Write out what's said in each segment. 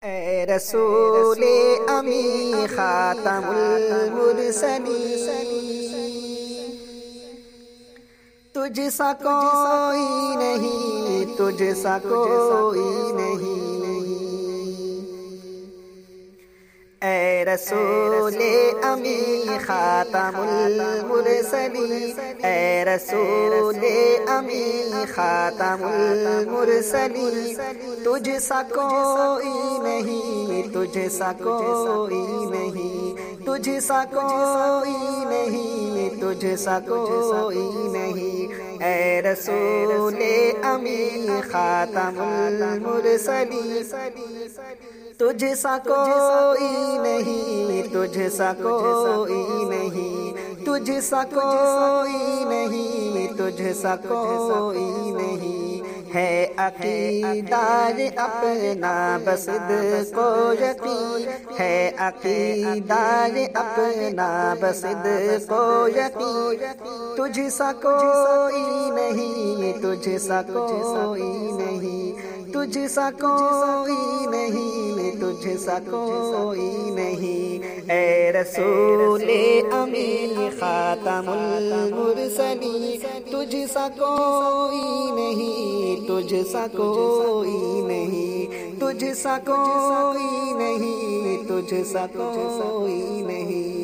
اے رسول امی خاتم المرسلین، تجھ سا کوئی نہیں، تجھ سا کوئی نہیں۔ اے رسول امی خاتم المرسلین، اے رسول امی خاتم المرسلین، تجھ سا کوئی نہیں، تجھ سا کوئی نہیں، تجھ سا کوئی نہیں، تجھ سا کوئی نہیں۔ اے رسول امی خاتم المرسلین، تجھ سا کوئی نہیں، تجھ سا کوئی نہیں، تجھ سا کوئی نہیں، تجھ سا کوئی نہیں۔ ہے عقیدہ اپنا بس صدق و یقین، ہے عقیدہ اپنا بس صدق و یقین، تجھ سا کوئی نہیں، تجھ سا کوئی نہیں، تجھ سا کوئی نہیں، تجھ سا کوئی نہیں۔ اے رسول امی خاتم المرسلین، تجھ سا کوئی نہیں، تجھ سا کوئی نہیں، تجھ سا کوئی نہیں، تجھ سا کوئی نہیں۔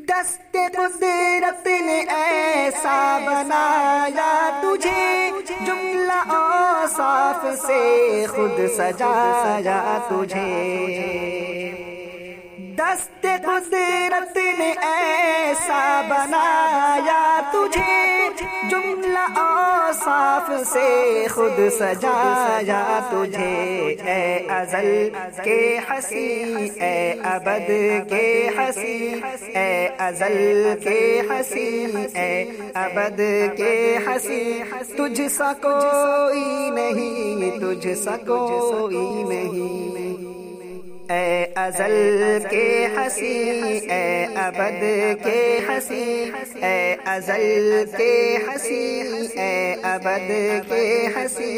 دست قدرت نے ایسا بنایا تجھے، جملہ اوصاف سے خود سجایا تجھے۔ دست قدرت نے ایسا بنایا تجھے، جملہ اوصاف سے خود سجایا تجھے۔ اے ازل کے حسی، اے ابد کے حسی، اے ازل کے حسی، اے ابد کے حسی، تجھ سا کوئی نہیں، تجھ سا کوئی نہیں۔ اے ازل کے حسی، اے ابد کے حسی، اے ازل کے حسی، اے ابد کے حسی،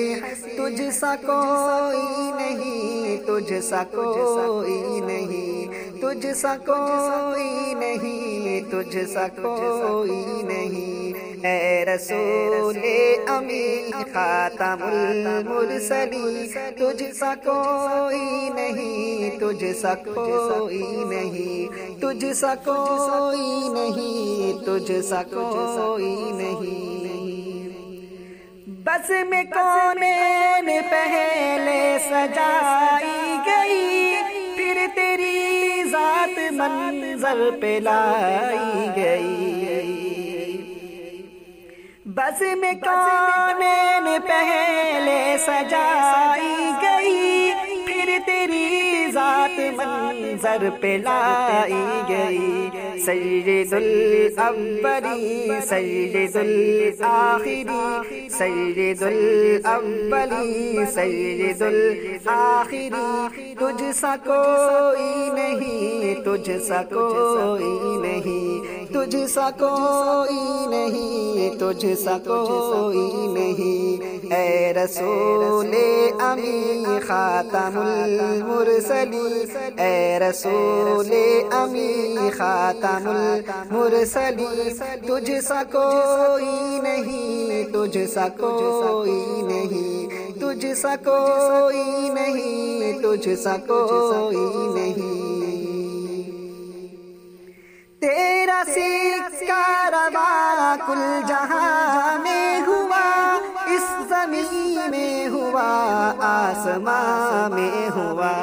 تجھ سا کوئی نہیں، تجھ سا کوئی نہیں، تجھ سا کوئی نہیں، تجھ سا کوئی نہیں۔ اے رسول امی خاتم المرسلین، تجھ سا کوئی نہیں، تجھ سا کوئی نہیں، تجھ سا کوئی نہیں، تجھ سا کوئی نہیں۔ بس میں کونین پہلے سجائی گئی، پھر تیری ذات منظر پہ لائی گئی۔ بس میں کونین پہلے سجائی گئی، پھر تیری ذات منظر پہ لائی گئی۔ سید الاولی، سید الآخری، سید الاولی، سید الآخری، تجھ سا کوئی نہیں، تجھ سا کوئی نہیں، تجھ سا کوئی نہیں، تجھ سا کوئی نہیں۔ اے رسول امی خاتم المرسلین، اے رسول امی خاتم المرسلین، تجھ سا کوئی نہیں، تجھ سا کوئی نہیں، تجھ سا کوئی نہیں، تجھ سا کوئی نہیں۔ تیرا سکہ رواں کل جہاں میں ہوا، اس زمین میں ہوا، آسمان میں ہوا۔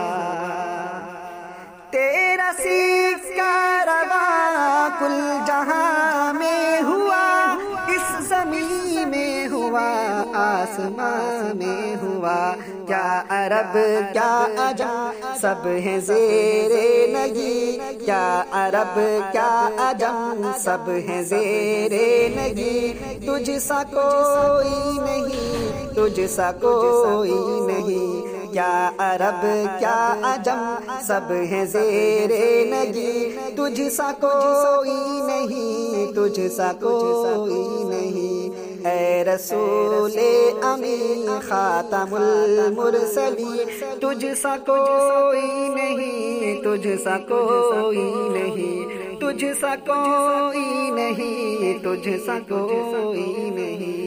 تیرا سکہ رواں کل جہاں میں ہوا، اس زمین میں ہوا، آسمان میں ہوا۔ کیا عرب کیا عجم سب ہیں زیر نگی، کیا عرب کیا عجم سب ہیں زیر نگی، تجھ سا کوئی نہیں، تجھ سا کوئی نہیں۔ کیا عرب کیا عجم سب ہیں زیر نگی، تجھ سا کوئی نہیں، تجھ سا کوئی نہیں۔ اے رسول امی خاتم المرسلین، تجھ سا کوئی نہیں، تجھ سا کوئی نہیں، تجھ سا کوئی نہیں، تجھ سا کوئی نہیں۔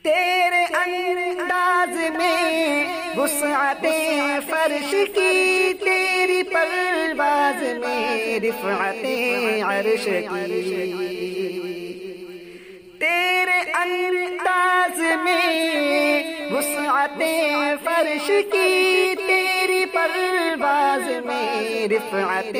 تیرے انداز میں وسعت فرش کی، تیری پرواز میں رفعت عرش کی، تیرے انداز میں وسعت فرش کی، تیری پرواز میں رفعت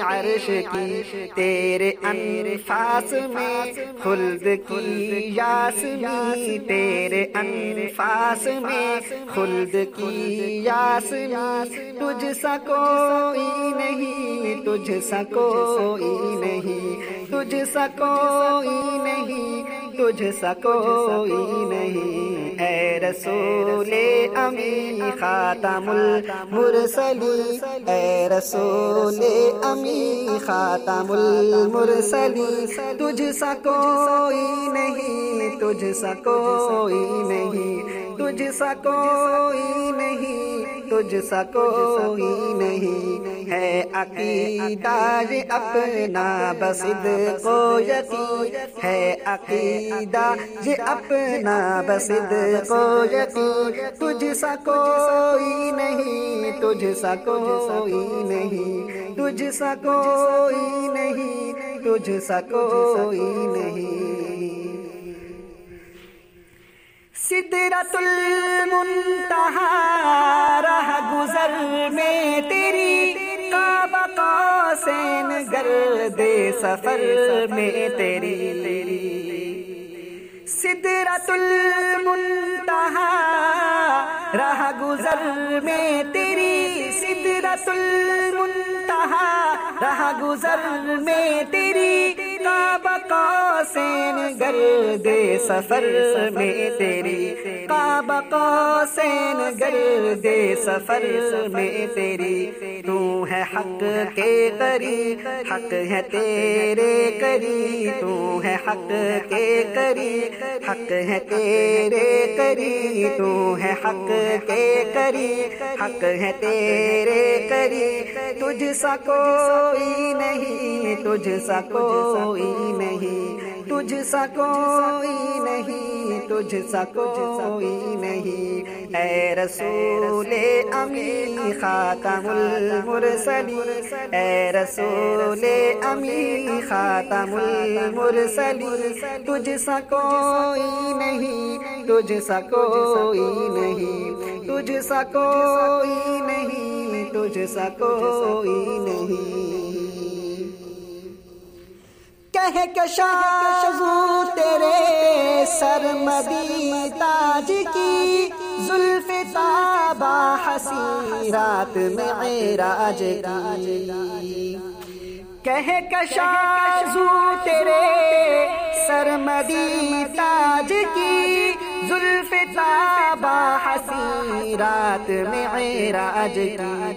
عرش کی، تیرے انفاس میں خلد کی یاسمی، تیرے انفاس میں خلد کی یاسمی، تجھ سا کوئی نہیں، تجھ سا کوئی نہیں، تجھ سا کوئی نہیں، تجھ سا کوئی نہیں۔ اے رسول امی خاتم المرسلین، اے رسول امی خاتم المرسلین، تجھ سا کوئی نہیں، تجھ سا کوئی نہیں، تجھ سا کوئی نہیں، تجھ سا کوئی نہیں۔ ہے عقیدہ یہ اپنا بصدق و یقین، ہے عقیدہ یہ اپنا بصدق و یقین، تجھ سا کوئی نہیں، تجھ سا کوئی نہیں، تجھ سا کوئی نہیں، تجھ سا کوئی نہیں۔ سدرۃ المنتہا رہ گزر میں تیری، قاب قوسین گرد سفر میں تیری، سدرۃ المنتہا رہ گزر میں تیری، سدرۃ المنتہا رہ گزر میں تیری، قاب قوسین گرد سفر میں تیری، قاب قوسین گرد سفر میں تیری، تو ہے حق کے قریب، حق ہے تیرے قریب، تو ہے حق کے قریب، حق ہے تیرے قریب، تو ہے حق کے قریب، حق ہے تیرے قریب، تجھ سا کوئی نہیں، تجھ سا کوئی نہیں، تجھ سا کوئی نہیں، تجھ سا کوئی نہیں۔ اے رسول امی خاتم المرسلین، اے رسول امی خاتم المرسلین، تجھ سا کوئی نہیں، تجھ سا کوئی نہیں، تجھ سا کوئی نہیں، تجھ سا کوئی نہیں۔ کہہ کشازو تیرے سرمدی تاج کی، زلف تابا حسین رات معراج کی، کہہ کشازو تیرے سرمدی تاج کی، زلف تابا حسین رات معراج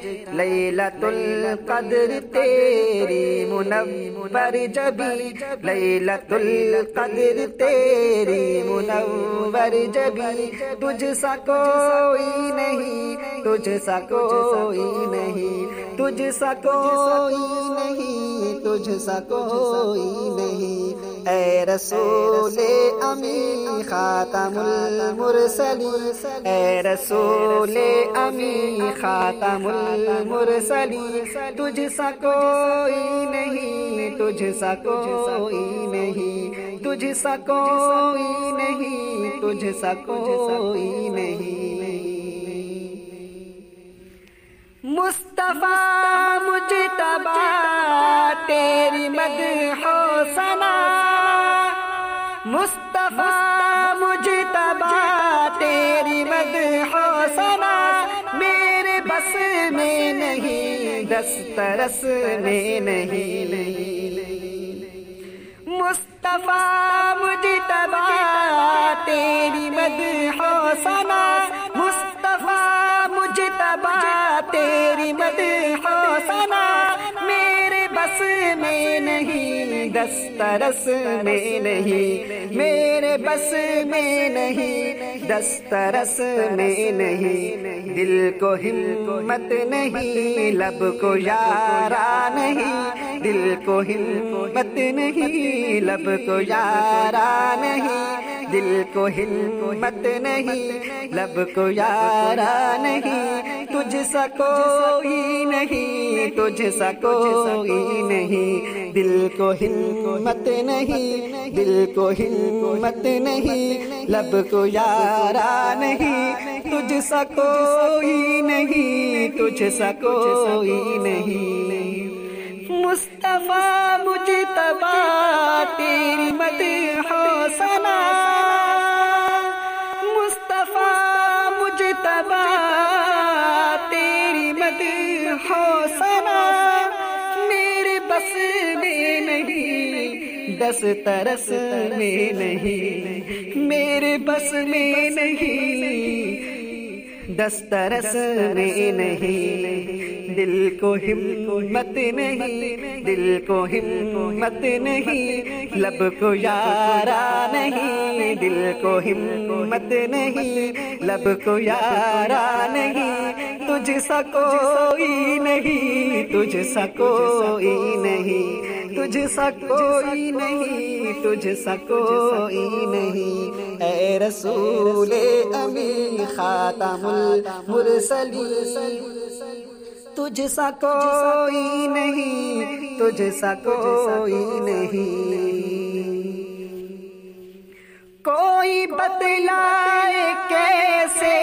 کی، لیلۃ القدر تیری منور جبی، لیلۃ القدر تیری منور جبی، تجھ سا کوئی نہیں، تجھ سا کوئی نہیں، تجھ سا کوئی نہیں، تجھ سا کوئی نہیں۔ اے رسول امی خاتم المرسلین، اے رسول امی خاتم المرسلین، تجھ سا کوئی نہیں، تجھ سا کوئی نہیں، تجھ سا کوئی نہیں، تجھ سا کوئی نہیں۔ مصطفیٰ مجتبیٰ تیری مدح و ثنا، مصطفیٰ مجتبیٰ تیری مدح و ثنا، میرے بس میں نہیں، دسترس میں نہیں، مصطفیٰ مجتبیٰ تیری مدح و ثنا، مصطفیٰ مجتبیٰ تیری مدح و ثنا، میرے بس میں نہیں، دسترس میں نہیں، میرے بس میں نہیں، دسترس میں نہیں، دل کو ہمت نہیں، لب کو یارا نہیں، دل کو ہمت نہیں، لب کو یارا نہیں، دل کو ہمت نہیں، لب کو یارا نہیں، تجھ سا کوئی نہیں، تجھ سا کوئی نہیں، دل کو ہمت نہیں، دل کو ہمت نہیں، لب کو یارا نہیں، تجھ سا کوئی نہیں، تجھ سا کوئی نہیں، مصطفیٰ مجتبیٰ تیری مدح و ثنا، مصطفیٰ مجتبیٰ تیری مدح و ثنا، میرے بس میں نہیں، دسترس میں نہیں، میرے بس میں نہیں، دسترس میں نہیں، دل کو ہمت نہیں، دل کو ہمت نہیں، لب کو یارا نہیں، دل کو ہمت نہیں، لب کو یارا نہیں، تجھ سا کوئی نہیں، تجھ سا کوئی نہیں، تجھ سا کوئی نہیں، تجھ سا کوئی نہیں، اے رسول امین خاتم المرسلین، تجھ سا کوئی نہیں، تجھ سا کوئی نہیں، کوئی بتلائے کیسے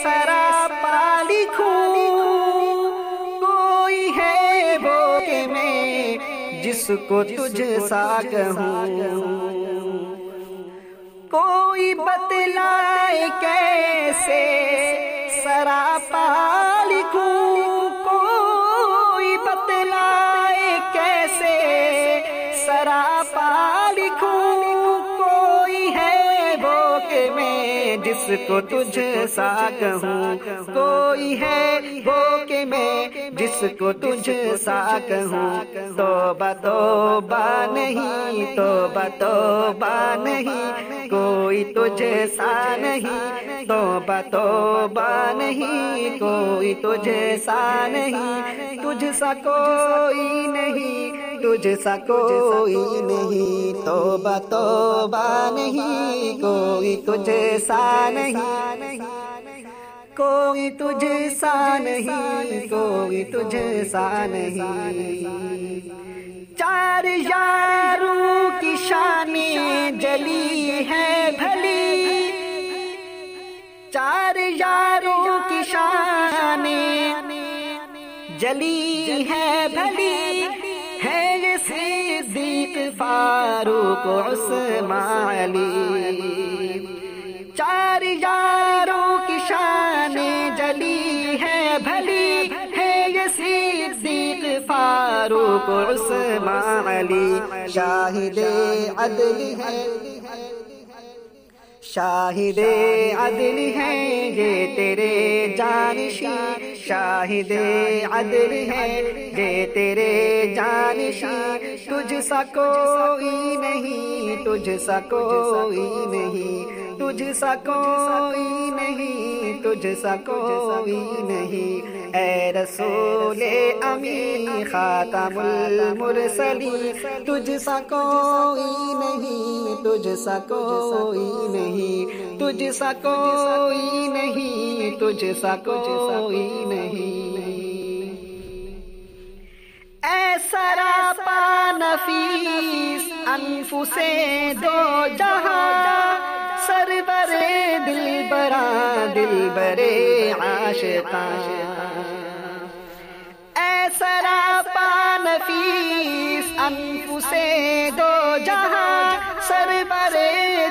سراپا لکھوں، کوئی ہے وہ کہ میں جس کو تجھ سا کہوں، کوئی بتلائے کیسے سراپا لکھوں، کوئی بتلائے کیسے سراپا لکھوں، کوئی ہے وہ کہ میں جس کو تجھ سا کہوں، کوئی ہے وہ کہ میں جس کو تجھ سا کہوں، توبہ توبہ نہیں، توبہ توبہ نہیں، کوئی تجھ سا نہیں، توبہ توبہ نہیں، کوئی تجھ سا نہیں، تجھ سا کوئی نہیں، تجھ سا کوئی نہیں، توبہ توبہ نہیں، کوئی تجھ سا نہیں، کوئی تجھ سا نہیں، کوئی تجھ سا نہیں، چار یاروں کی شانیں جلی ہے بھلی، چار یاروں کی شانیں جلی ہے بھلی، ہے یہ صدیق فاروق عثمان علی، چار یاروں کی شانیں جلی ہے بھلی، ہے یہ صدیق فاروق عثمان علی، شاہد عدل ہے، شاہد عدل ہیں یہ تیرے جانشین، شاہد عدل ہیں یہ تیرے جانشین، تجھ سا کوئی نہیں، تجھ سا کوئی نہیں، تجھ سا کوئی نہیں، تجھ سا کوئی نہیں، اے رسول امین خاتم المرسلین، تجھ سا کوئی نہیں، تجھ سا کوئی نہیں، تجھ سا کوئی نہیں، تجھ سا کوئی نہیں، اے سراپا نفیس انفس دو جہاں، سرور دلبراں دلبر عاشقاں، اے سراپا نفیس انفس دو جہاں، سرور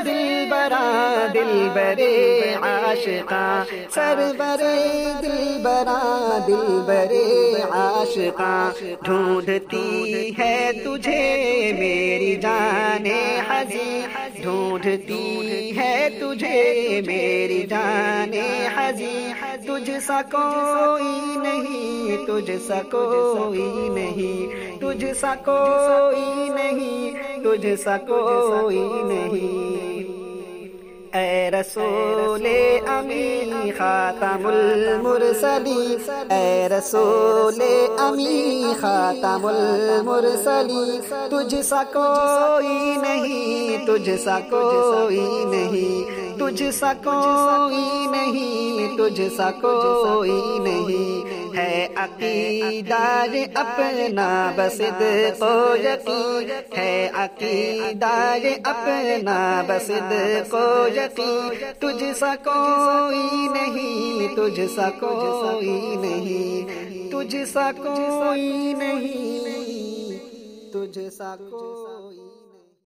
دلبراں دلبر عاشقاں، سرور دلبراں دلبر عاشقاں، ڈھونڈتی ہے تجھے میری جان حزین، ڈھونڈتی ہے تجھے میری جان حزین، تجھ سا کوئی نہیں، تجھ سا کوئی نہیں، تجھ سا کوئی نہیں، تجھ سا کوئی نہیں۔ اے رسول امی خاتم المرسلین، اے رسول امی خاتم المرسلین، تجھ سا کوئی نہیں، تجھ سا کوئی نہیں، تجھ سا کوئی نہیں، تجھ سا کوئی نہیں۔ ہے عقیدہ اپنا بصدق و یقین، ہے عقیدہ اپنا بصدق و یقین، تجھ سا کوئی نہیں، تجھ سا کوئی نہیں، تجھ سا کوئی نہیں، تجھ سا کوئی